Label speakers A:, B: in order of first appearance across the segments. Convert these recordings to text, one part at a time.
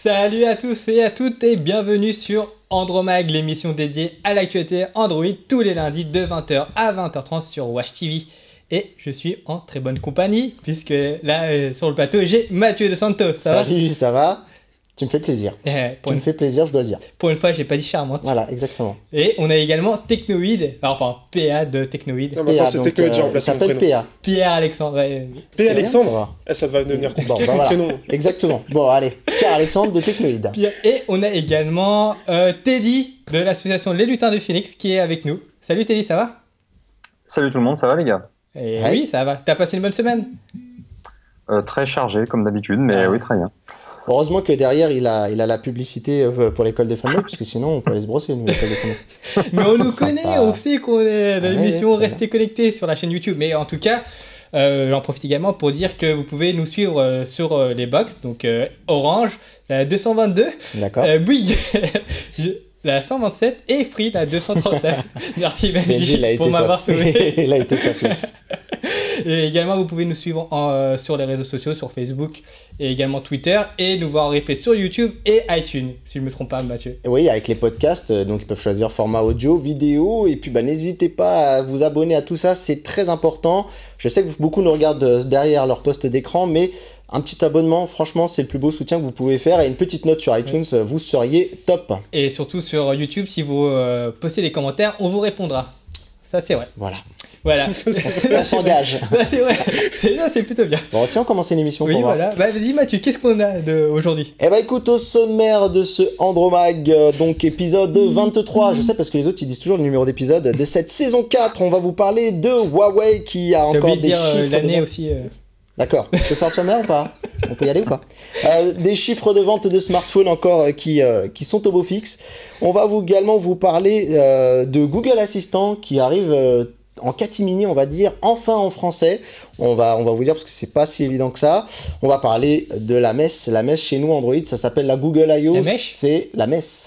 A: Salut à tous et à toutes et bienvenue sur Andromag, l'émission dédiée à l'actualité Android tous les lundis de 20h à 20h30 sur Watch TV. Et je suis en très bonne compagnie puisque là sur le plateau j'ai Mathieu de Santos.
B: Salut, ça va? Tu me fais plaisir. Tu me fais plaisir, je dois le dire.
A: Pour une fois, j'ai pas dit charmante.
B: Voilà, exactement.
A: Et on a également Technoïd, enfin PA de Technoïd.
C: Non, maintenant c'est Technoïd, j'ai remplacé mon prénom.
B: PA.
A: Pierre-Alexandre.
C: Pierre Alexandre. Ça va devenir compliqué comme prénom.
B: Exactement. Bon, allez, Pierre-Alexandre de Technoïd.
A: Et on a également Teddy de l'association Les Lutins du Phoenix qui est avec nous. Salut Teddy, ça va?
D: Salut tout le monde, ça va les gars?
A: Et oui, ça va. T'as passé une bonne semaine?
D: Très chargé comme d'habitude, mais oui, très bien.
B: Heureusement que derrière, il a la publicité pour l'école des fanboys, parce que sinon, on peut aller se brosser, nous, l'école des fanboys.
A: Mais on nous connaît, on sait qu'on est dans l'émission Restez connectés sur la chaîne YouTube. Mais en tout cas, j'en profite également pour dire que vous pouvez nous suivre sur les box, donc Orange, la 222, Bouygues, la 127 et Free, la 239. Merci Benji pour m'avoir sauvé.
B: Il a été tapé.
A: Et également, vous pouvez nous suivre sur les réseaux sociaux, sur Facebook et également Twitter, et nous voir en replay sur YouTube et iTunes, si je ne me trompe pas, Mathieu.
B: Oui, avec les podcasts, donc ils peuvent choisir format audio, vidéo, et puis n'hésitez pas à vous abonner à tout ça, c'est très important. Je sais que beaucoup nous regardent derrière leur poste d'écran, mais un petit abonnement, franchement, c'est le plus beau soutien que vous pouvez faire, et une petite note sur iTunes, vous seriez top. Et
A: surtout sur YouTube, si vous postez des commentaires, on vous répondra. Ça, c'est vrai.
B: Voilà.
A: On
B: s'engage.
A: C'est vrai, c'est plutôt bien.
B: Bon, si on commence l'émission pour voir.
A: Voilà. Vas-y Mathieu, qu'est-ce qu'on a aujourd'hui?
B: Écoute, au sommaire de ce Andromag, donc épisode 23, je sais parce que les autres ils disent toujours le numéro d'épisode, de cette saison 4, on va vous parler de Huawei qui a encore des chiffres...
A: l'année aussi...
B: D'accord, je peux faire le sommaire ou pas? On peut y aller ou pas? Des chiffres de vente de smartphones encore qui sont au beau fixe. On va également vous parler de Google Assistant qui arrive... en catimini, on va dire, enfin en français. On va vous dire parce que c'est pas si évident que ça. On va parler de la messe. La messe chez nous, Android, ça s'appelle la Google I.O. C'est la messe.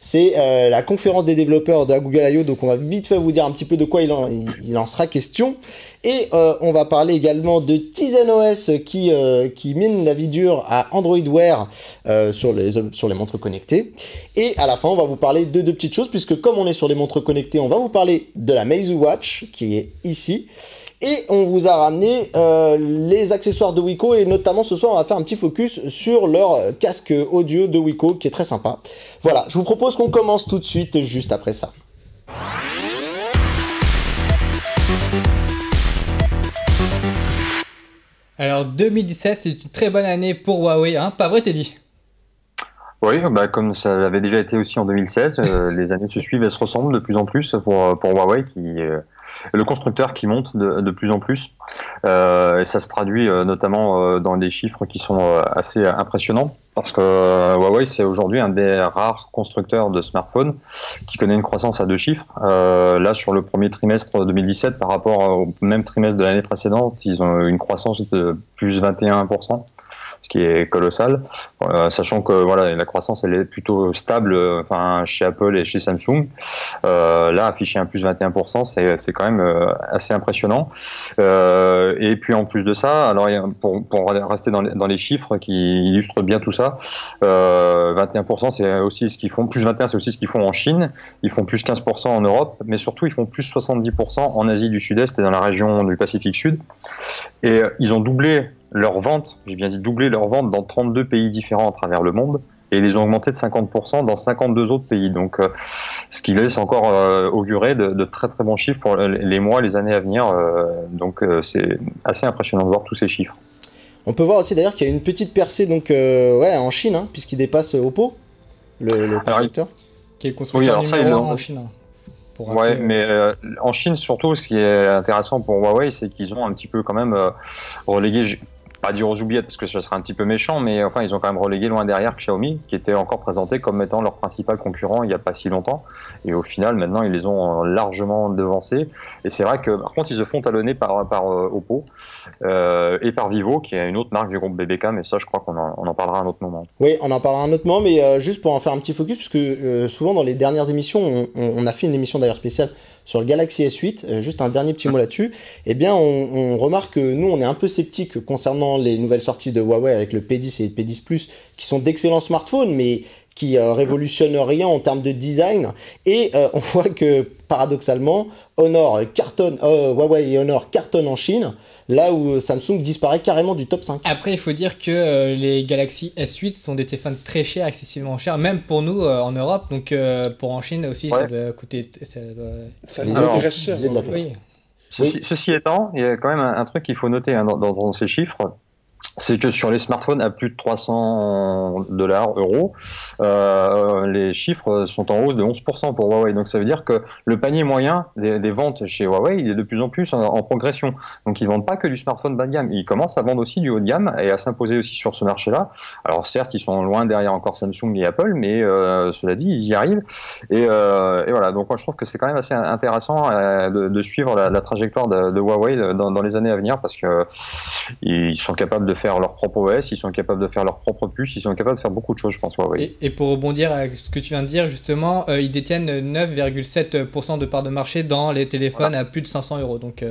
B: C'est la conférence des développeurs de la Google I.O. Donc on va vite fait vous dire un petit peu de quoi il en sera question. Et on va parler également de Tizen OS qui mine la vie dure à Android Wear sur les montres connectées. Et à la fin, on va vous parler de deux petites choses, puisque comme on est sur les montres connectées, on va vous parler de la Meizu Watch, qui est ici. Et on vous a ramené les accessoires de Wiko, et notamment ce soir, on va faire un petit focus sur leur casque audio de Wiko, qui est très sympa. Voilà, je vous propose qu'on commence tout de suite, juste après ça.
A: Alors 2017, c'est une très bonne année pour Huawei, hein? Pas vrai Teddy?
D: Oui, comme ça avait déjà été aussi en 2016, les années se suivent et se ressemblent de plus en plus pour Huawei, qui le constructeur qui monte de plus en plus. Et ça se traduit notamment dans des chiffres qui sont assez impressionnants, parce que Huawei, c'est aujourd'hui un des rares constructeurs de smartphones qui connaît une croissance à deux chiffres. Là, sur le premier trimestre 2017, par rapport au même trimestre de l'année précédente, ils ont une croissance de plus 21%. Ce qui est colossal, sachant que voilà, la croissance elle est plutôt stable, chez Apple et chez Samsung. Là, afficher un plus 21%, c'est quand même assez impressionnant. Et puis en plus de ça, alors pour rester dans les chiffres qui illustrent bien tout ça, 21% c'est aussi ce qu'ils font, plus 21 c'est aussi ce qu'ils font en Chine, ils font plus 15% en Europe, mais surtout ils font plus 70% en Asie du Sud-Est et dans la région du Pacifique Sud. Et ils ont doublé leurs ventes, j'ai bien dit doubler leurs ventes dans 32 pays différents à travers le monde, et ils les ont augmenté de 50% dans 52 autres pays. Donc, ce qui laisse encore augurer de très très bons chiffres pour les mois, les années à venir. Donc, c'est assez impressionnant de voir tous ces chiffres.
B: On peut voir aussi d'ailleurs qu'il y a une petite percée donc, en Chine, hein, puisqu'il dépasse Oppo, le constructeur.
A: Qui est le constructeur numéro 1 en Chine.
D: Ouais, mais en Chine surtout, ce qui est intéressant pour Huawei, c'est qu'ils ont un petit peu quand même relégué, pas dire aux oubliettes parce que ça serait un petit peu méchant, mais enfin ils ont quand même relégué loin derrière Xiaomi, qui était encore présenté comme étant leur principal concurrent il n'y a pas si longtemps, et au final maintenant ils les ont largement devancés. Et c'est vrai que par contre ils se font talonner par Oppo et par Vivo, qui est une autre marque du groupe BBK, mais ça je crois qu'on en parlera à un autre moment.
B: Oui, on en parlera à un autre moment, mais juste pour en faire un petit focus, parce que souvent dans les dernières émissions, on a fait une émission d'ailleurs spéciale sur le Galaxy S8, juste un dernier petit mot là-dessus, eh bien on remarque que nous on est un peu sceptiques concernant les nouvelles sorties de Huawei avec le P10 et le P10 Plus, qui sont d'excellents smartphones, mais qui révolutionnent rien en termes de design. Et on voit que paradoxalement, Huawei et Honor cartonnent en Chine, là où Samsung disparaît carrément du top 5.
A: Après, il faut dire que les Galaxy S8 sont des téléphones très chers, excessivement chers, même pour nous en Europe. Donc pour en Chine aussi, ça doit coûter.
C: Ça reste cher.
D: Ceci étant, il y a quand même un truc qu'il faut noter dans ces chiffres. C'est que sur les smartphones à plus de 300 €, les chiffres sont en hausse de 11% pour Huawei. Donc ça veut dire que le panier moyen des ventes chez Huawei, il est de plus en plus en progression. Donc ils vendent pas que du smartphone bas de gamme, ils commencent à vendre aussi du haut de gamme et à s'imposer aussi sur ce marché-là. Alors certes, ils sont loin derrière encore Samsung et Apple, mais cela dit, ils y arrivent. Et voilà, donc moi je trouve que c'est quand même assez intéressant de suivre la trajectoire de Huawei dans les années à venir, parce que ils sont capables de faire leur propre OS, ils sont capables de faire leur propre puce, ils sont capables de faire beaucoup de choses, je pense. Huawei.
A: Et pour rebondir à ce que tu viens de dire, justement, ils détiennent 9,7% de part de marché dans les téléphones à plus de 500 €. Donc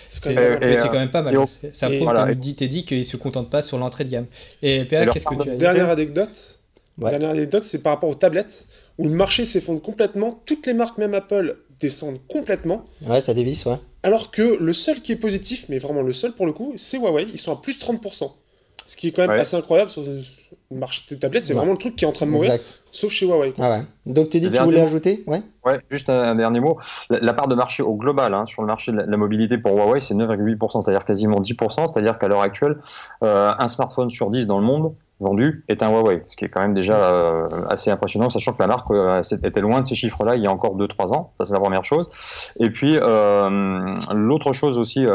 A: c'est quand même pas mal. Ça prouve, comme dit Teddy, qu'ils ne se contentent pas sur l'entrée de gamme. Et PA, qu'est-ce que tu as dit ?
C: Dernière anecdote, c'est par rapport aux tablettes, où le marché s'effondre complètement, toutes les marques, même Apple, descendent complètement.
B: Ouais, ça dévisse, ouais.
C: Alors que le seul qui est positif, mais vraiment le seul pour le coup, c'est Huawei, ils sont à plus 30%. Ce qui est quand même assez incroyable sur le marché des tablettes, c'est vraiment le truc qui est en train de mourir, sauf chez Huawei.
B: Ah ouais. Donc Teddy, tu voulais ajouter ? Ouais,
D: juste un dernier mot. La part de marché au global, sur le marché de la mobilité pour Huawei, c'est 9,8%, c'est-à-dire quasiment 10%, c'est-à-dire qu'à l'heure actuelle, un smartphone sur 10 dans le monde vendu est un Huawei, ce qui est quand même déjà assez impressionnant, sachant que la marque était loin de ces chiffres-là il y a encore 2-3 ans, ça c'est la première chose. Et puis l'autre chose aussi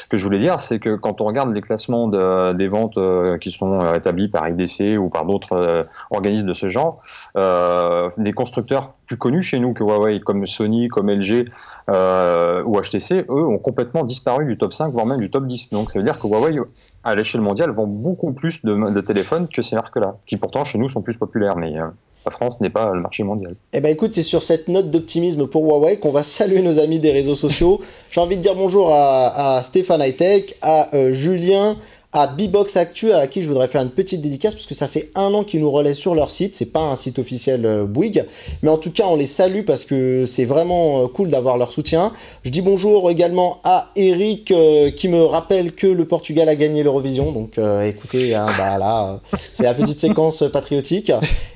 D: que je voulais dire, c'est que quand on regarde les classements des ventes qui sont établis par IDC ou par d'autres organismes de ce genre, des constructeurs plus connus chez nous que Huawei, comme Sony, comme LG ou HTC, eux ont complètement disparu du top 5, voire même du top 10. Donc ça veut dire que Huawei, à l'échelle mondiale, vend beaucoup plus de téléphones que ces marques-là, qui pourtant chez nous sont plus populaires, mais la France n'est pas le marché mondial.
B: Eh ben écoute, c'est sur cette note d'optimisme pour Huawei qu'on va saluer nos amis des réseaux sociaux. J'ai envie de dire bonjour à Stéphane Hightech, à Julien, à Bbox Actu, à qui je voudrais faire une petite dédicace parce que ça fait 1 an qu'ils nous relaient sur leur site. C'est pas un site officiel Bouygues, mais en tout cas on les salue parce que c'est vraiment cool d'avoir leur soutien. Je dis bonjour également à Eric qui me rappelle que le Portugal a gagné l'Eurovision, donc écoutez, c'est la petite séquence patriotique.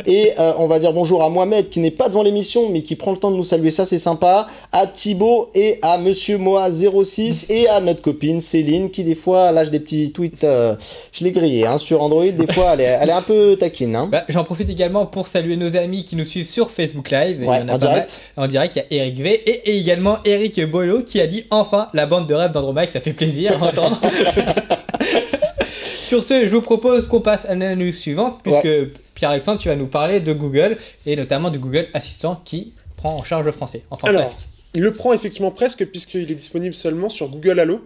B: Et on va dire bonjour à Mohamed qui n'est pas devant l'émission mais qui prend le temps de nous saluer, ça c'est sympa, à Thibaut et à Monsieur Moa06 et à notre copine Céline qui des fois lâche des petits tweets. Je l'ai grillé sur Android, des fois elle est un peu taquine.
A: J'en profite également pour saluer nos amis qui nous suivent sur Facebook Live.
B: Ouais, en direct.
A: En direct, il y a Eric V et également Eric Boileau qui a dit enfin la bande de rêve d'Andromaque, ça fait plaisir à entendre. Sur ce, je vous propose qu'on passe à la news suivante, puisque Pierre-Alexandre, tu vas nous parler de Google et notamment du Google Assistant qui prend en charge le français. Enfin, presque.
C: Il le prend effectivement presque, puisqu'il est disponible seulement sur Google Allo.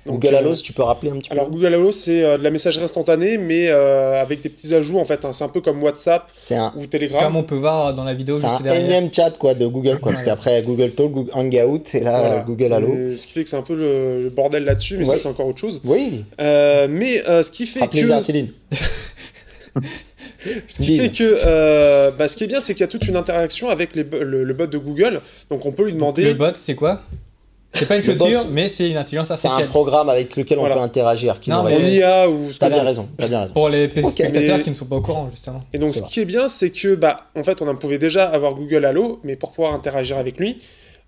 B: Donc, Google Allo, si tu peux rappeler un petit peu.
C: Alors Google Allo, c'est de la messagerie instantanée, mais avec des petits ajouts en fait. C'est un peu comme WhatsApp ou Telegram.
A: Comme on peut voir dans la vidéo juste derrière.
B: C'est un énième chat de Google, parce qu'après Google Talk, Google Hangout, et là Google Allo.
C: Ce qui fait que c'est un peu le bordel là-dessus, mais ça c'est encore autre chose.
B: Oui.
C: Mais ce qui fait
B: plaisir à Céline.
C: Ce qui fait que ce qui est bien, c'est qu'il y a toute une interaction avec le bot de Google. Donc on peut lui demander.
A: Le bot, c'est quoi ? C'est pas une chaussure, mais c'est une intelligence artificielle.
B: C'est un programme avec lequel on peut interagir.
C: En IA ou...
B: T'as bien raison.
A: Pour les spectateurs qui ne sont pas au courant, justement.
C: Et donc, ce qui est bien, c'est que, en fait, on pouvait déjà avoir Google Allo, mais pour pouvoir interagir avec lui,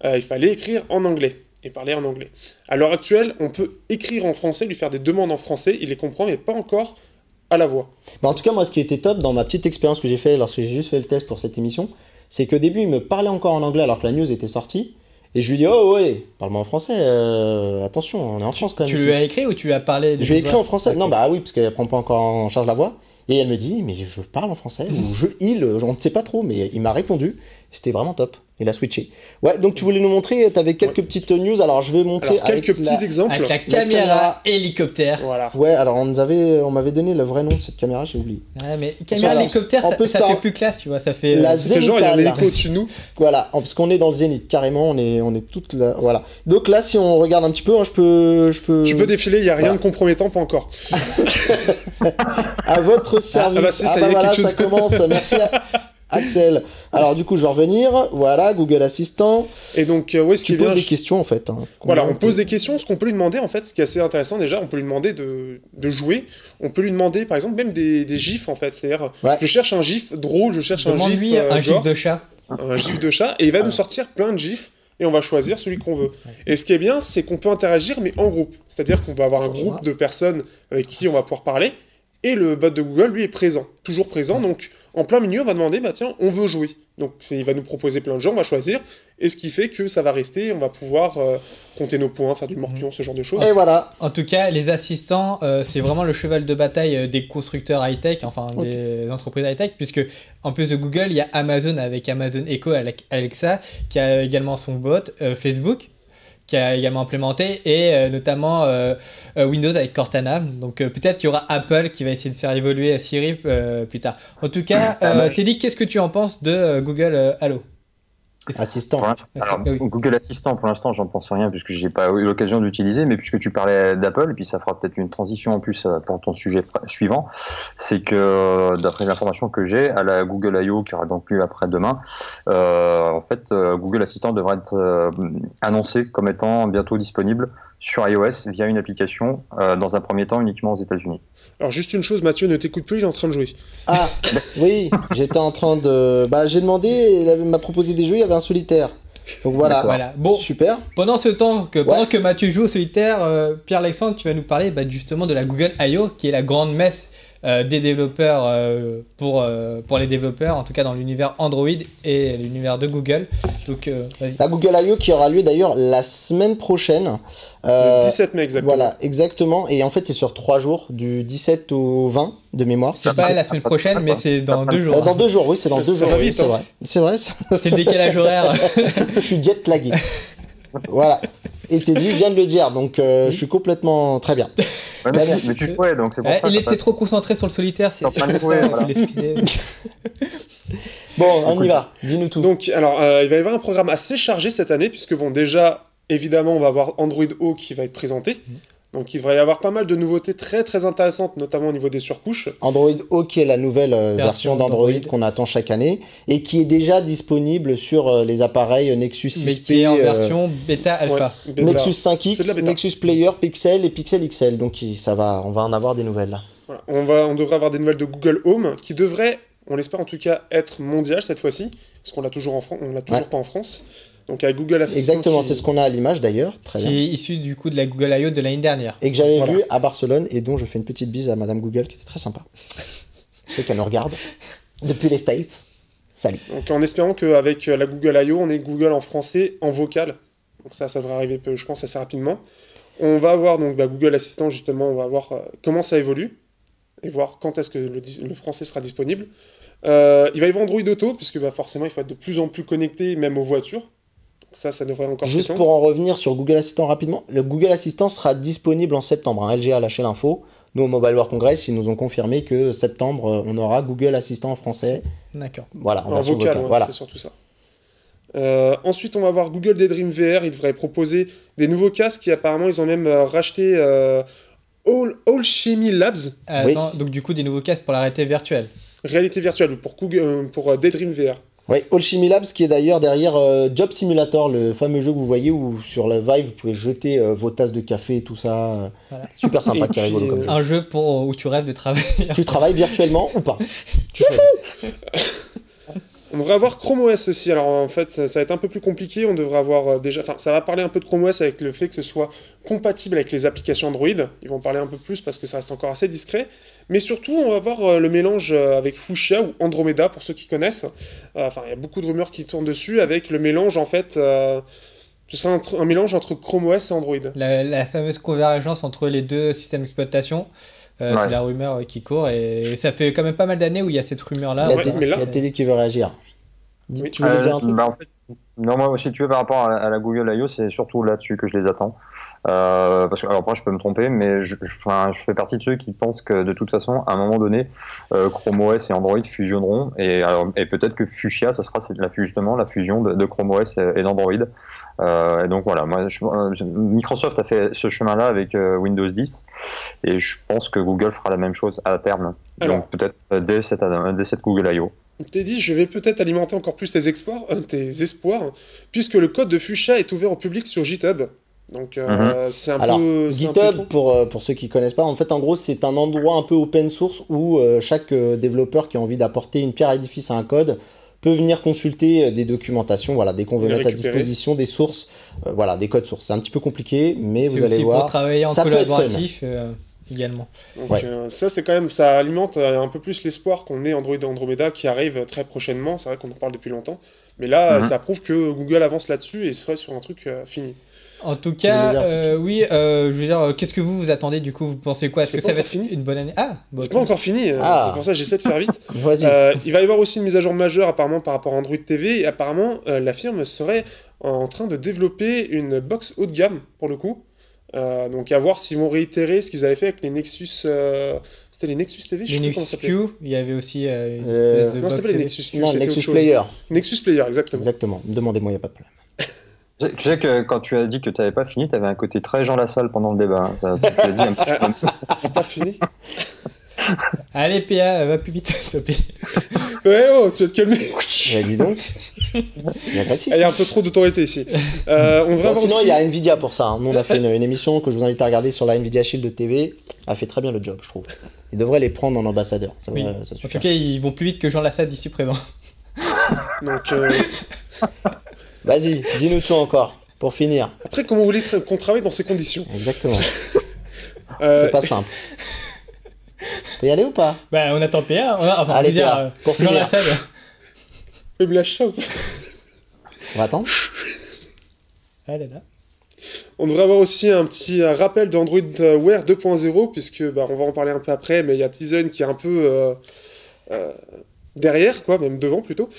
C: il fallait écrire en anglais et parler en anglais. À l'heure actuelle, on peut écrire en français, lui faire des demandes en français, il les comprend, mais pas encore à la voix.
B: En tout cas, moi, ce qui était top dans ma petite expérience que j'ai fait lorsque j'ai juste fait le test pour cette émission, c'est qu'au début, il me parlait encore en anglais alors que la news était sortie. Et je lui dis, oh ouais, parle-moi en français, attention, on est en France quand même.
A: Tu lui as écrit ou tu lui as parlé
B: Je lui ai écrit en français, non, oui, parce qu'elle prend pas encore en charge la voix. Et elle me dit, mais je parle en français, ou on ne sait pas trop, mais il m'a répondu, c'était vraiment top. Il a switché. Ouais, donc tu voulais nous montrer, tu avais quelques petites news. Alors je vais montrer
C: Alors, quelques petits exemples.
A: Avec la caméra hélicoptère.
C: Voilà.
B: Ouais, alors on m'avait donné le vrai nom de cette caméra, j'ai oublié.
A: Ouais, mais caméra
B: Alors,
A: hélicoptère,
B: on peut
A: ça
B: pas-
A: fait plus classe, tu vois. Ça fait.
B: La
C: C'est genre, il y a un
B: Zénithal.
C: hélico au-dessus de nous.
B: Voilà, parce qu'on est dans le zénith, carrément, on est toutes là. Voilà. Donc là, si on regarde un petit peu, hein, je peux.
C: Tu peux défiler, il n'y a rien
B: Voilà.
C: de compromettant, pas encore.
B: À votre service.
C: bah si, ça y est,
B: voilà,
C: quelque chose.
B: ça commence. Merci Axel. Alors du coup, je vais revenir. Voilà, Google Assistant.
C: Et donc, ouais, ce qui
B: Tu
C: est bien.
B: poses des questions en fait. Hein.
C: Voilà,
B: Combien
C: on pose des questions. Ce qu'on peut lui demander, en fait, ce qui est assez intéressant déjà, on peut lui demander de jouer. On peut lui demander, par exemple, même des gifs, en fait. C'est-à-dire,
B: Ouais.
C: je cherche un gif drôle, je cherche un gif.
A: Demande-lui un gif
C: gore,
A: de chat.
C: un gif de chat, et il va nous sortir plein de gifs. Et on va choisir celui qu'on veut. Et ce qui est bien, c'est qu'on peut interagir, mais en groupe. C'est-à-dire qu'on va avoir un groupe de personnes avec qui on va pouvoir parler. Et le bot de Google, lui, est présent. Toujours présent. Donc, en plein milieu, on va demander, bah tiens, on veut jouer. Donc, il va nous proposer plein de jeux, on va choisir. Et ce qui fait que ça va rester, on va pouvoir compter nos points, faire du morpion, ce genre de choses.
B: Et voilà.
A: En tout cas, les assistants, c'est vraiment le cheval de bataille des constructeurs high-tech, enfin des entreprises high-tech, puisque en plus de Google, il y a Amazon avec Amazon Echo, Alexa, qui a également son bot, Facebook, qui a également implémenté, et notamment Windows avec Cortana. Donc peut-être qu'il y aura Apple qui va essayer de faire évoluer Siri plus tard. En tout cas, Teddy, qu'est-ce que tu en penses de Google Allo?
B: Assistant.
D: Alors,
A: oui.
D: Google Assistant, pour l'instant, j'en pense rien puisque j'ai pas eu l'occasion d'utiliser, mais puisque tu parlais d'Apple, et puis ça fera peut-être une transition en plus pour ton sujet suivant, c'est que d'après l'information que j'ai, à la Google I.O. qui aura donc lieu après-demain, en fait, Google Assistant devrait être annoncé comme étant bientôt disponible sur iOS via une application, dans un premier temps uniquement aux États-Unis.
C: Alors, juste une chose, Mathieu ne t'écoute plus, il est en train de jouer.
B: Ah, oui, j'étais en train de. Bah, j'ai demandé, il m'a proposé des jeux, il y avait un solitaire. Donc voilà.
A: Voilà. Bon,
B: Super.
A: pendant que Mathieu joue au solitaire, Pierre-Alexandre, tu vas nous parler justement de la Google I.O., qui est la grande messe des développeurs pour les développeurs, en tout cas dans l'univers Android et l'univers de Google. Donc, vas-y.
B: La Google I.O. qui aura lieu d'ailleurs la semaine prochaine.
C: Le 17 mai, exactement.
B: Voilà, exactement. Et en fait, c'est sur 3 jours, du 17 au 20 de mémoire.
A: C'est pas la semaine prochaine, mais c'est dans 2 jours.
B: Dans 2 jours, oui, c'est dans 2
C: Ça
B: jours.
C: va
B: Oui,
C: vite,
B: c'est
C: hein.
B: vrai. C'est vrai, ça.
A: C'est le décalage horaire.
B: Je suis jet lagué. Voilà. Et Teddy vient de le dire, donc je suis complètement très bien.
D: Ouais,
B: Bah,
D: mais,
B: merci.
D: mais tu jouais, donc c'est pour ça.
A: Il
D: t'as
A: était
D: pas-
A: trop concentré sur le solitaire, c'est
D: T'es en train
A: pour
D: de
A: ça,
D: jouer,
A: il
D: voilà.
A: faut l'excuser.
B: Bon, on y va. Dis-nous tout.
C: Donc, alors, il va y avoir un programme assez chargé cette année, puisque, bon, déjà, évidemment, on va avoir Android O qui va être présenté. Donc, il va y avoir pas mal de nouveautés très, très intéressantes, notamment au niveau des surcouches.
B: Android O qui est la nouvelle version d'Android
A: d'Android.
B: qu'on attend chaque année et qui est déjà disponible sur les appareils Nexus
A: Mais
B: 6P,
A: qui est en version bêta alpha.
C: Ouais, bêta.
B: Nexus
C: C'est de la
B: 5X,
C: bêta.
B: Nexus Player, Pixel et Pixel XL. Donc ça va, on va en avoir des nouvelles là.
C: Voilà. On devrait avoir des nouvelles de Google Home, qui devrait, on l'espère en tout cas, être mondiale cette fois-ci, parce qu'on l'a toujours en France, on l'a toujours
B: Ouais.
C: pas en France. Donc, avec Google Assistant.
B: Exactement,
C: qui-
B: c'est ce qu'on a à l'image d'ailleurs. Très
A: Qui
B: bien.
A: est issu du coup de la Google I.O. de l'année dernière.
B: Et que j'avais
C: Voilà.
B: vu à Barcelone et dont je fais une petite bise à Madame Google qui était très sympa. Je sais qu'elle nous regarde depuis les States. Salut.
C: Donc, en espérant qu'avec la Google I.O., on ait Google en français, en vocal. Donc, ça devrait arriver, je pense, assez rapidement. On va avoir donc Google Assistant, justement, on va voir comment ça évolue et voir quand est-ce que le français sera disponible. Il va y avoir Android Auto, puisque forcément, il faut être de plus en plus connecté, même aux voitures. Donc, ça devrait encore
B: Juste
C: s'étendre.
B: pour en revenir sur Google Assistant rapidement, le Google Assistant sera disponible en septembre. Hein. LG a lâché l'info. Nous, au Mobile World Congress, ils nous ont confirmé que septembre, on aura Google Assistant en français.
A: D'accord.
B: Voilà, en
C: En
B: version
C: vocal,
B: vocale.
C: ouais,
B: Voilà.
C: c'est surtout ça. Ensuite, on va voir Google Daydream VR. Il devrait proposer des nouveaux casques qui, apparemment, ils ont même racheté All Chemie Labs,
B: Oui.
A: Attends, donc du coup des nouveaux casques pour la réalité virtuelle.
C: réalité virtuelle, pour Daydream VR.
B: Oui, Alchemy Labs qui est d'ailleurs derrière Job Simulator, le fameux jeu que vous voyez où sur la Vive vous pouvez jeter vos tasses de café et tout ça.
A: Voilà.
B: Super sympa,
C: Et
B: qui est rigolo
C: puis,
B: comme jeu.
A: Un jeu où tu rêves de travailler.
B: Tu travailles virtuellement ou pas? Tu choisis.
C: On devrait avoir Chrome OS aussi. Alors en fait, ça va être un peu plus compliqué. On devrait avoir déjà. Enfin, ça va parler un peu de Chrome OS avec le fait que ce soit compatible avec les applications Android. Ils vont parler un peu plus parce que ça reste encore assez discret. Mais surtout, on va voir le mélange avec Fuchsia ou Andromeda pour ceux qui connaissent. Enfin, il y a beaucoup de rumeurs qui tournent dessus avec le mélange en fait. Ce sera un mélange entre Chrome OS et Android.
A: La fameuse convergence entre les deux systèmes d'exploitation.
D: Ouais.
A: C'est la rumeur qui court et ça fait quand même pas mal d'années où il y a cette rumeur là.
B: Il y a
C: ouais,
B: Teddy-
C: mais là-
B: il y a Teddy qui veut réagir.
C: Oui.
B: Tu voulais dire un truc?
D: En fait, Non, moi, si tu veux, par rapport à la Google I.O., c'est surtout là-dessus que je les attends. Parce que, alors après, je peux me tromper, mais enfin, je fais partie de ceux qui pensent que de toute façon, à un moment donné, Chrome OS et Android fusionneront, et peut-être que Fuchsia, ça sera justement la fusion de Chrome OS et d'Android. Et donc voilà, Microsoft a fait ce chemin-là avec Windows 10, et je pense que Google fera la même chose à terme.
C: Alors,
D: donc peut-être dès cette Google I.O.
C: T'es dit, je vais peut-être alimenter encore plus tes espoirs, puisque le code de Fuchsia est ouvert au public sur GitHub. Donc c'est un
B: Alors,
C: peu...
B: GitHub, pour ceux qui connaissent pas, en fait, en gros, c'est un endroit un peu open source où chaque développeur qui a envie d'apporter une pierre à l'édifice à un code peut venir consulter des documentations, voilà, dès qu'on veut mettre à disposition des sources, voilà, des codes sources. C'est un petit peu compliqué, mais vous allez voir,
A: pour travailler en
B: ça peut être fun.
A: collaboratif également.
C: Donc ça, c'est quand même, ça alimente un peu plus l'espoir qu'on ait Android et Andromeda qui arrive très prochainement. C'est vrai qu'on en parle depuis longtemps. Mais là, ça prouve que Google avance là-dessus et serait sur un truc fini.
A: En tout cas, oui, je veux dire, qu'est-ce que vous attendez du coup? Vous pensez quoi? Est-ce que ça va être une bonne année?
C: C'est pas encore fini, c'est pour ça que j'essaie de faire vite. Il va y avoir aussi une mise à jour majeure apparemment par rapport à Android TV, et apparemment la firme serait en train de développer une box haut de gamme pour le coup. Donc à voir s'ils vont réitérer ce qu'ils avaient fait avec les Nexus... C'était les Nexus TV,
A: je sais pas comment ça s'appelait. Il y avait aussi une espèce de
C: non,
A: box
C: c'était pas les Nexus Q,
B: non, Nexus Player.
C: Nexus Player, exactement.
B: Exactement, demandez-moi, il n'y a pas de problème.
D: Tu sais que quand tu as dit que tu n'avais pas fini, tu avais un côté très Jean Lassalle pendant le débat. Hein. Tu l'as dit un petit peu.
C: C'est pas fini.
B: Allez,
A: PA, va plus vite, s'il te plaît.
C: Ouais, oh, tu vas te calmer.
B: Dis donc.
C: Il y a un peu trop d'autorité ici.
B: Sinon, il y a Nvidia pour ça. Hein. Nous, on a fait une émission que je vous invite à regarder sur la Nvidia Shield TV. A fait très bien le job, je trouve. Ils devraient les prendre en ambassadeur. Ça
A: oui. En tout cas, ils vont plus vite que Jean Lassalle d'ici présent.
C: Donc...
B: Vas-y, dis-nous tout encore, pour finir.
C: Après, comment vous voulez qu'on travaille dans ces conditions?
B: Exactement. C'est pas simple. On peut y aller ou pas?
A: Bah, on attend PA. Enfin,
B: allez, PA, pour finir.
A: Jean Lassalle.
C: Vous me lâchez ou...
B: On va attendre.
A: Ah là là.
C: On devrait avoir aussi un petit rappel d'Android Wear 2.0, puisque on va en parler un peu après, mais il y a Tizen qui est un peu derrière, quoi, même devant plutôt.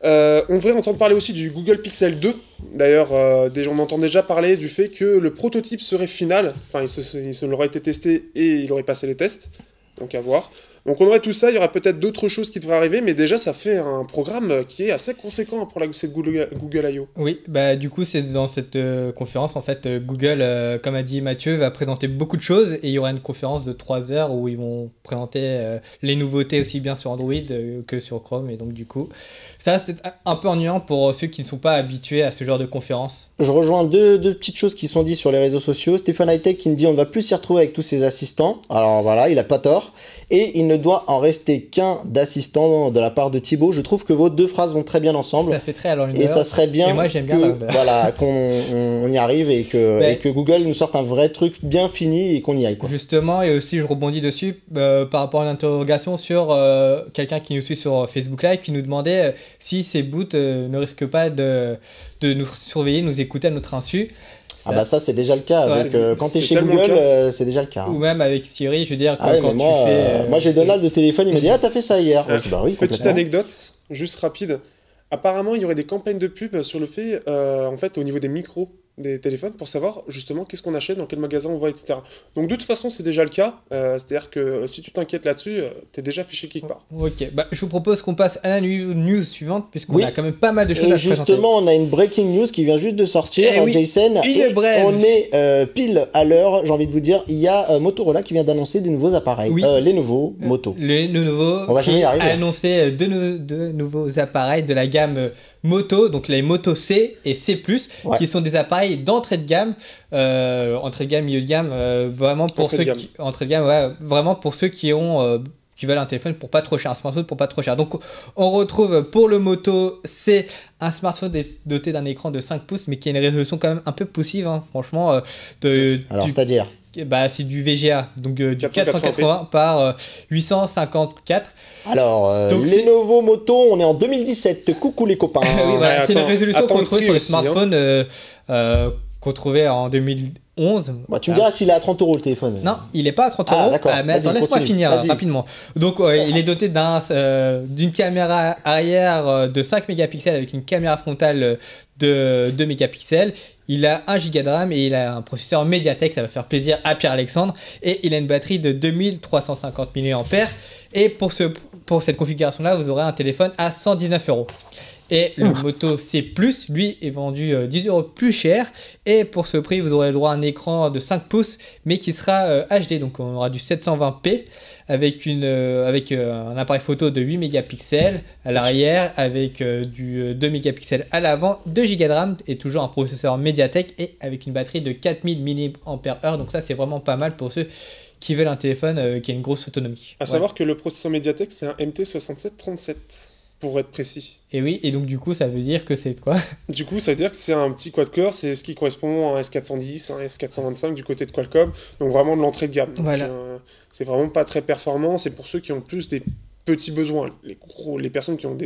C: On devrait entendre parler aussi du Google Pixel 2. D'ailleurs, on entend déjà parler du fait que le prototype serait final. Enfin, il aurait été testé et il aurait passé les tests. Donc à voir. Donc on aurait tout ça, il y aura peut-être d'autres choses qui devraient arriver, mais déjà ça fait un programme qui est assez conséquent pour cette Google I.O.
A: Oui, bah du coup c'est dans cette conférence en fait Google, comme a dit Mathieu, va présenter beaucoup de choses et il y aura une conférence de 3 heures où ils vont présenter les nouveautés aussi bien sur Android que sur Chrome, et donc du coup ça c'est un peu ennuyant pour ceux qui ne sont pas habitués à ce genre de conférence.
B: Je rejoins deux petites choses qui sont dites sur les réseaux sociaux. Stéphane Hightech qui me dit on ne va plus s'y retrouver avec tous ses assistants. Alors voilà, il a pas tort. Et il ne doit en rester qu'un d'assistant de la part de Thibaut. Je trouve que vos deux phrases vont très bien ensemble.
A: Ça fait très à l'Orlander.
B: Et ça serait bien,
A: moi, j'aime bien
B: qu'on y arrive et que Google nous sorte un vrai truc bien fini et qu'on y aille, quoi.
A: Justement, et aussi je rebondis dessus par rapport à l'interrogation sur quelqu'un qui nous suit sur Facebook Live qui nous demandait si ces boots ne risquent pas de nous surveiller, nous écouter à notre insu.
B: Ça c'est déjà le cas, quand t'es chez Google, c'est déjà le cas.
A: Ou même avec Siri, je veux dire, quand tu fais...
B: Moi j'ai Donald de téléphone, il m'a dit « Ah, t'as fait ça hier !» Oui,
C: petite anecdote, juste rapide. Apparemment, il y aurait des campagnes de pub sur le fait, en fait, au niveau des micros des téléphones, pour savoir justement qu'est-ce qu'on achète, dans quel magasin on va, etc. Donc de toute façon, c'est déjà le cas. C'est-à-dire que si tu t'inquiètes là-dessus, t'es déjà fiché quelque part.
A: Ok, je vous propose qu'on passe à la news suivante, puisqu'on a quand même pas mal de choses à présenter.
B: Et justement, on a une breaking news qui vient juste de sortir, Jason. On est pile à l'heure, j'ai envie de vous dire. Il y a Motorola qui vient d'annoncer des nouveaux appareils. Les nouveaux Moto.
A: Les nouveaux qui a annoncé deux nouveaux appareils de la gamme Moto, donc les Moto C et C+, qui sont des appareils d'entrée de gamme, milieu de gamme, vraiment pour vraiment pour ceux qui veulent un téléphone pour pas trop cher, un smartphone pour pas trop cher. Donc on retrouve pour le Moto C un smartphone doté d'un écran de 5 pouces mais qui a une résolution quand même un peu poussive, hein, franchement.
B: Alors c'est-à-dire
A: c'est du VGA, donc du 480 par 854.
B: Alors, donc Lenovo Moto, on est en 2017. Coucou les copains.
A: Oui, voilà, c'est une résolution qu'on trouve sur les smartphones qu'on trouvait en 11.
B: Bah, tu me diras s'il est à 30 € le téléphone.
A: Non, il n'est pas à 30 €.
B: d'accord.
A: Mais attends,
B: Vas-y,
A: laisse-moi
B: continue.
A: finir
B: Vas-y.
A: rapidement. Donc, il est doté d'une caméra arrière de 5 mégapixels avec une caméra frontale de 2 mégapixels. Il a 1 Go de RAM et il a un processeur Mediatek, ça va faire plaisir à Pierre-Alexandre. Et il a une batterie de 2350 mAh. Et pour cette configuration-là, vous aurez un téléphone à 119 €. Et le Moto C+, lui, est vendu 10 € plus cher. Et pour ce prix, vous aurez le droit à un écran de 5 pouces, mais qui sera HD. Donc on aura du 720p avec un appareil photo de 8 mégapixels à l'arrière, avec du 2 mégapixels à l'avant, 2 Go de RAM et toujours un processeur Mediatek et avec une batterie de 4000 mAh. Donc ça, c'est vraiment pas mal pour ceux qui veulent un téléphone qui a une grosse autonomie.
C: À savoir que le processeur Mediatek, c'est un MT6737, pour être précis.
A: Et oui, et donc du coup, ça veut dire que c'est quoi?
C: Du coup, ça veut dire que c'est un petit quad-core, c'est ce qui correspond à un S410, un S425 du côté de Qualcomm, donc vraiment de l'entrée de gamme. Donc,
A: Voilà.
C: C'est vraiment pas très performant, c'est pour ceux qui ont plus des petits besoins. Les personnes qui ont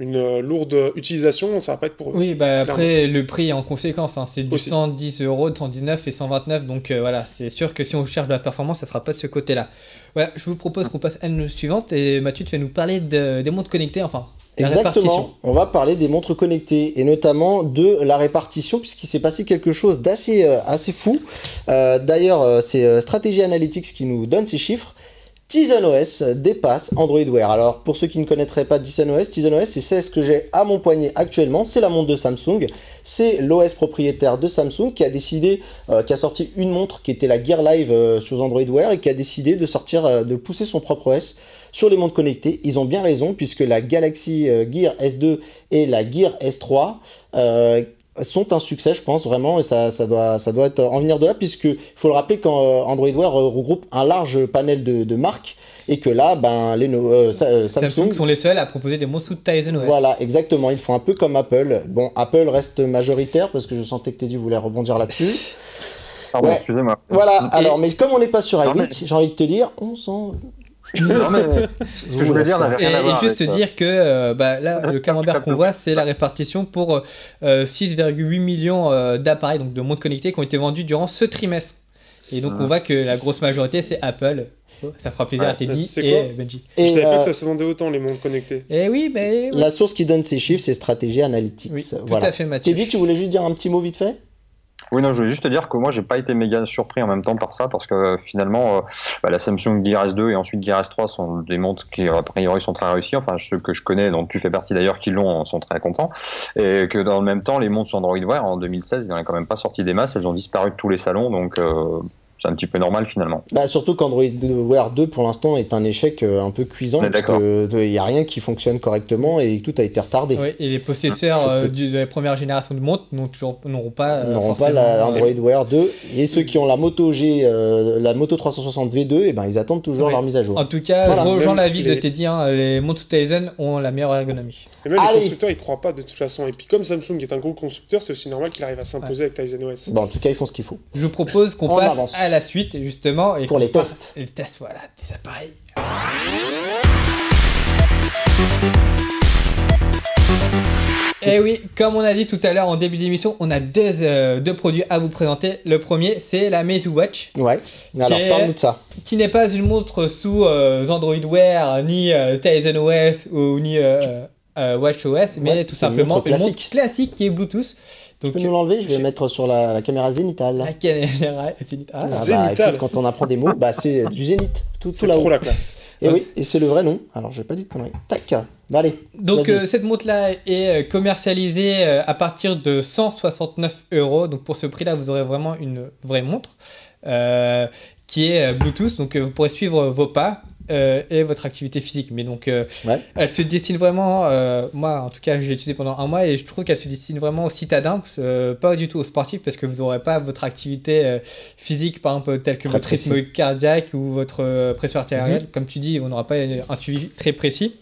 C: une lourde utilisation, ça va pas être pour eux.
A: Oui, bah
C: Clairement.
A: après, le prix est en conséquence, hein, c'est du
C: Aussi.
A: 110 €, 119 et 129, donc voilà, c'est sûr que si on cherche de la performance, ça sera pas de ce côté-là. Voilà, je vous propose qu'on passe à la suivante, et Mathieu, tu vas nous parler des montres connectées, enfin, la répartition.
B: Exactement, on va parler des montres connectées et notamment de la répartition puisqu'il s'est passé quelque chose d'assez assez fou. D'ailleurs, c'est Strategy Analytics qui nous donne ces chiffres. Tizen OS dépasse Android Wear. Alors pour ceux qui ne connaîtraient pas Tizen OS, c'est ce que j'ai à mon poignet actuellement, c'est la montre de Samsung, c'est l'OS propriétaire de Samsung qui a décidé, qui a sorti une montre qui était la Gear Live sur Android Wear et qui a décidé de sortir, de pousser son propre OS sur les montres connectées. Ils ont bien raison puisque la Galaxy Gear S2 et la Gear S3 sont un succès, je pense vraiment, et ça doit être en venir de là, puisque il faut le rappeler qu'Android Wear regroupe un large panel de marques, et que là, ben,
A: Samsung sont les seuls à proposer des montres sous Tizen OS.
B: Voilà, exactement, ils font un peu comme Apple. Bon, Apple reste majoritaire, parce que je sentais que Teddy voulait rebondir là-dessus.
D: Pardon,
B: Ouais.
D: excusez-moi.
B: Voilà, alors, mais comme on n'est pas sur
D: Non,
B: iWeek, j'ai envie de te dire, on s'en...
D: Non, mais ce que je voulais dire n'avait rien à
A: Et
D: voir
A: juste
D: avec,
A: dire que là, le camembert qu'on voit, c'est la répartition pour 6,8 millions d'appareils, donc de montres connectées, qui ont été vendus durant ce trimestre. Et donc on voit que la grosse majorité, c'est Apple. Ça fera plaisir à Teddy
C: c'est
A: et
C: quoi
A: Benji.
C: Je
B: Et
C: savais pas que ça se vendait autant, les montres connectées.
A: Et oui, mais...
B: la source qui donne ces chiffres, c'est Strategy Analytics.
A: Oui, tout
B: Voilà.
A: à fait, Mathieu.
B: Teddy, tu voulais juste dire un petit mot vite fait?
D: Oui, non, je voulais juste te dire que moi, j'ai pas été méga surpris en même temps par ça, parce que finalement, la Samsung Gear S2 et ensuite Gear S3 sont des montres qui, a priori, sont très réussies. Enfin, ceux que je connais, dont tu fais partie d'ailleurs, qui l'ont, sont très contents. Et que dans le même temps, les montres sur Android Wear, en 2016, il n'y en a quand même pas sorti des masses. Elles ont disparu de tous les salons, donc c'est un petit peu normal finalement.
B: Bah, surtout qu'Android Wear 2 pour l'instant est un échec un peu cuisant,
D: On est
B: parce
D: d'accord.
B: qu'il n'y a rien qui fonctionne correctement et tout a été retardé.
A: Oui, et les possesseurs de la première génération de montres n'auront pas
B: N'auront pas
A: forcément,
B: Android Wear 2, et ceux qui ont la Moto G, la Moto 360 V2, et ben ils attendent toujours
A: Oui.
B: leur mise à jour.
A: En tout cas,
B: Voilà.
A: je rejoins
C: Même
A: l'avis de
C: les-
A: Teddy, hein, les montres Tizen ont la meilleure ergonomie.
C: Et même
B: Allez.
C: les constructeurs, ils croient pas de toute façon. Et puis comme Samsung est un gros constructeur, c'est aussi normal qu'il arrive à s'imposer avec Tizen OS.
B: Bon, en tout cas, ils font ce qu'il faut.
A: Je vous propose qu'on
B: On
A: passe
B: avance.
A: à la suite, justement. Et
B: Pour
A: qu'on
B: les
A: passe-
B: tests.
A: Les tests, voilà, des appareils. Et oui, comme on a dit tout à l'heure en début d'émission, on a deux produits à vous présenter. Le premier, c'est la Meizu Watch,
B: Ouais, alors
A: est-
B: parle-nous de ça.
A: qui n'est pas une montre sous Android Wear, ni Tizen OS ou ni WatchOS, mais
B: Ouais,
A: tout
B: c'est une
A: simplement
B: montre
A: une montre
B: classique.
A: classique qui est Bluetooth.
B: Tu
A: Donc,
B: peux nous l'enlever? Je vais
A: je-
B: mettre sur la caméra zénitale.
A: la caméra Zénith. Ah,
B: Ah,
C: Zénithal.
B: écoute, quand on apprend des mots, bah, c'est du zénith. Tout
C: C'est
B: là-haut.
C: trop la classe.
B: Et oui, et c'est le vrai nom. Alors, j'ai pas dit de conneries. Tac. Bah, allez.
A: Donc
B: vas-y.
A: cette montre-là est commercialisée à partir de 169 €. Donc pour ce prix-là, vous aurez vraiment une vraie montre qui est Bluetooth. Donc vous pourrez suivre vos pas et votre activité physique. Mais donc
B: Ouais.
A: elle se destine vraiment, moi en tout cas je l'ai utilisée pendant un mois et je trouve qu'elle se destine vraiment aux citadins, pas du tout aux sportifs, parce que vous n'aurez pas votre activité physique, par exemple telle que
B: Très
A: votre
B: précis.
A: rythme cardiaque ou votre pression artérielle. Comme tu dis, on n'aura pas un suivi très précis.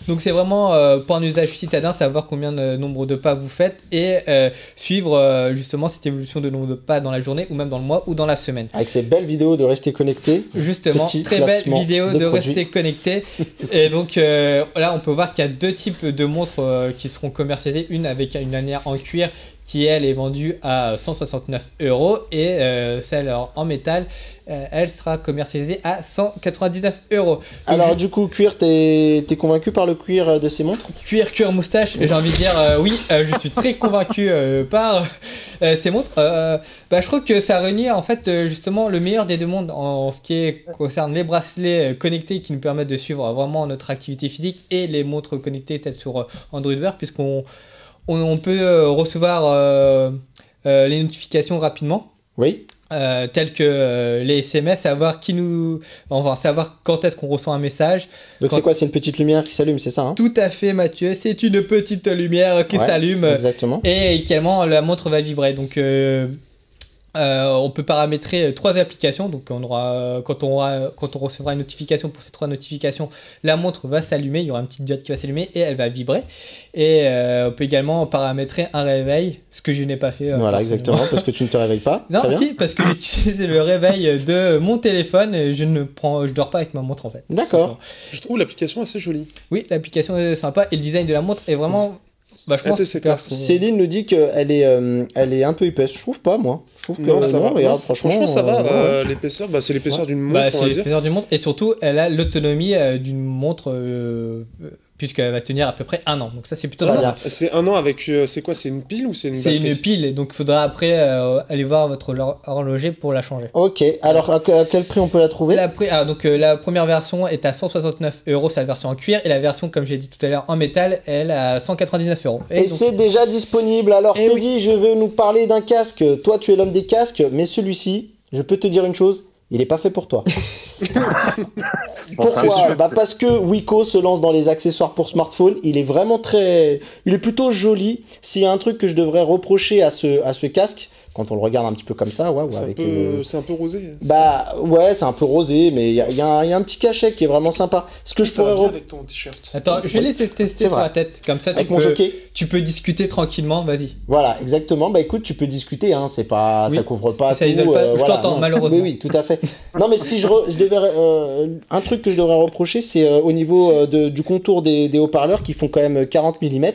A: Donc c'est vraiment pour un usage citadin, savoir combien de nombre de pas vous faites et suivre justement cette évolution de nombre de pas dans la journée ou même dans le mois ou dans la semaine.
B: Avec ces belles vidéos de rester connecté.
A: Justement,
B: Petit
A: très belle
B: placement
A: vidéo
B: de
A: de
B: produit.
A: rester connecté. Et donc là, on peut voir qu'il y a deux types de montres qui seront commercialisées. Une avec une lanière en cuir qui elle est vendue à 169 €, et celle en métal, elle sera commercialisée à 199 €. Donc,
B: Alors du coup, cuir, t'es convaincu par le cuir de ces montres?
A: cuir moustache, j'ai envie de dire oui, je suis très convaincu par ces montres. Je trouve que ça réunit en fait justement le meilleur des deux mondes en ce qui concerne les bracelets connectés qui nous permettent de suivre vraiment notre activité physique, et les montres connectées telles sur Android Wear, puisqu'on peut recevoir les notifications rapidement.
B: Oui.
A: Tels que les SMS, savoir savoir quand est-ce qu'on reçoit un message.
B: Donc c'est quoi? C'est une petite lumière qui s'allume, c'est ça, hein?
A: Tout à fait, Mathieu, c'est une petite lumière qui s'allume.
B: Exactement.
A: Et également la montre va vibrer. Donc on peut paramétrer 3 applications. Donc on aura, quand on recevra une notification, pour ces 3 notifications, la montre va s'allumer, il y aura une petite diode qui va s'allumer et elle va vibrer. Et on peut également paramétrer un réveil, ce que je n'ai pas fait.
B: Voilà, exactement, parce que tu ne te réveilles pas.
A: Non, si, parce que j'utilise le réveil de mon téléphone et je dors pas avec ma montre en fait.
B: D'accord.
C: Je trouve l'application assez jolie.
A: Oui, l'application est sympa et le design de la montre est vraiment vachement super.
B: Céline nous dit qu'elle est un peu épaisse. Je trouve pas, moi. Je trouve que
C: non, ça va.
B: regarde,
C: franchement, ça va. L'épaisseur, c'est l'épaisseur d'une montre.
A: C'est l'épaisseur d'une montre, et surtout, elle a l'autonomie d'une montre, puisqu'elle va tenir à peu près 1 an. Donc ça, c'est plutôt bien.
C: C'est 1 an avec... c'est quoi? C'est une pile ou c'est une batterie?
A: C'est une pile, donc il faudra après aller voir votre horloger pour la changer.
B: Ok, alors à quel prix on peut la trouver?
A: La première version est à 169 €, c'est la version en cuir, et la version, comme j'ai dit tout à l'heure, en métal, elle à 199 €.
B: Et donc, c'est déjà disponible. Alors Teddy, je veux nous parler d'un casque. Toi, tu es l'homme des casques, mais celui-ci, je peux te dire une chose, il n'est pas fait pour toi. Pourquoi? Parce que Wiko se lance dans les accessoires pour smartphone. Il est vraiment il est plutôt joli. S'il y a un truc que je devrais reprocher à ce casque, quand on le regarde un petit peu comme ça,
C: c'est un peu rosé.
B: Ouais, c'est un peu rosé, mais il y a un petit cachet qui est vraiment sympa. Ce que je pourrais
C: avec ton t-shirt.
A: Attends, je vais les tester sur la tête, comme ça tu peux discuter tranquinlement, vas-y.
B: Voilà, exactement. Bah écoute, tu peux discuter, hein, c'est pas, ça couvre pas
A: ça
B: tout.
A: Isole pas. Je t'entends, malheureusement.
B: Oui, tout à fait. Non, mais si je devais, un truc que je devrais reprocher, c'est au niveau du contour des haut-parleurs qui font quand même 40 mm.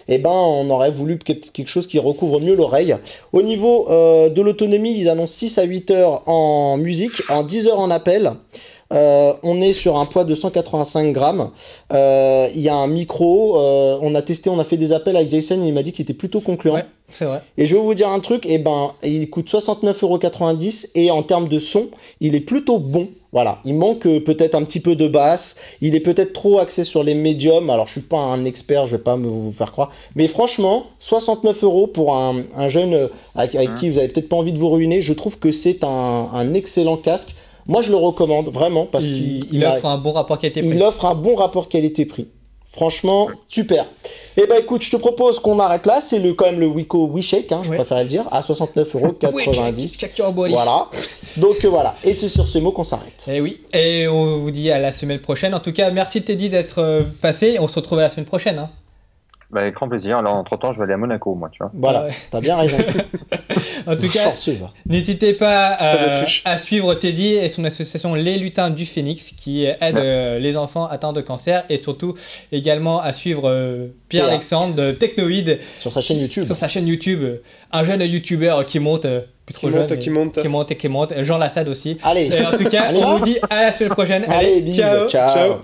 B: Eh ben, on aurait voulu quelque chose qui recouvre mieux l'oreille. Au niveau de l'autonomie, ils annoncent 6 à 8 heures en musique, en 10 heures en appel. On est sur un poids de 185 grammes. Il y a un micro. On a fait des appels avec Jason. Il m'a dit qu'il était plutôt concluant.
A: Ouais, c'est vrai.
B: Et je vais vous dire un truc. Il coûte 69,90 € et en termes de son, il est plutôt bon. Voilà, il manque peut-être un petit peu de basse, il est peut-être trop axé sur les médiums, alors je suis pas un expert, je vais pas vous faire croire, mais franchement, 69 € pour un jeune avec qui vous avez peut-être pas envie de vous ruiner, je trouve que c'est un excellent casque. Moi je le recommande vraiment parce qu'il
A: offre un bon rapport qualité-prix.
B: Il offre un bon rapport qualité-prix. Franchement, super. Et bah écoute, je te propose qu'on arrête là. C'est quand même le Wiko WeShake, hein, je préfère le dire, à 69,90 €. Voilà. Donc voilà. Et c'est sur ces mots qu'on s'arrête.
A: Et oui. Et on vous dit à la semaine prochaine. En tout cas, merci Teddy d'être passé. On se retrouve à la semaine prochaine. Hein.
D: Avec grand plaisir. Alors, entre-temps, je vais aller à Monaco, moi, tu vois.
B: Voilà, t'as bien raison.
A: En tout cas, n'hésitez pas à suivre Teddy et son association Les Lutins du Phénix qui aide les enfants atteints de cancer, et surtout également à suivre Pierre-Alexandre de Technoïde
B: sur sa chaîne YouTube.
A: Sur sa chaîne YouTube, un jeune youtubeur qui monte. Qui monte. Jean Lassalle aussi.
B: Allez.
A: Et en tout cas, on vous dit à la semaine prochaine.
B: Allez, bisous. Ciao.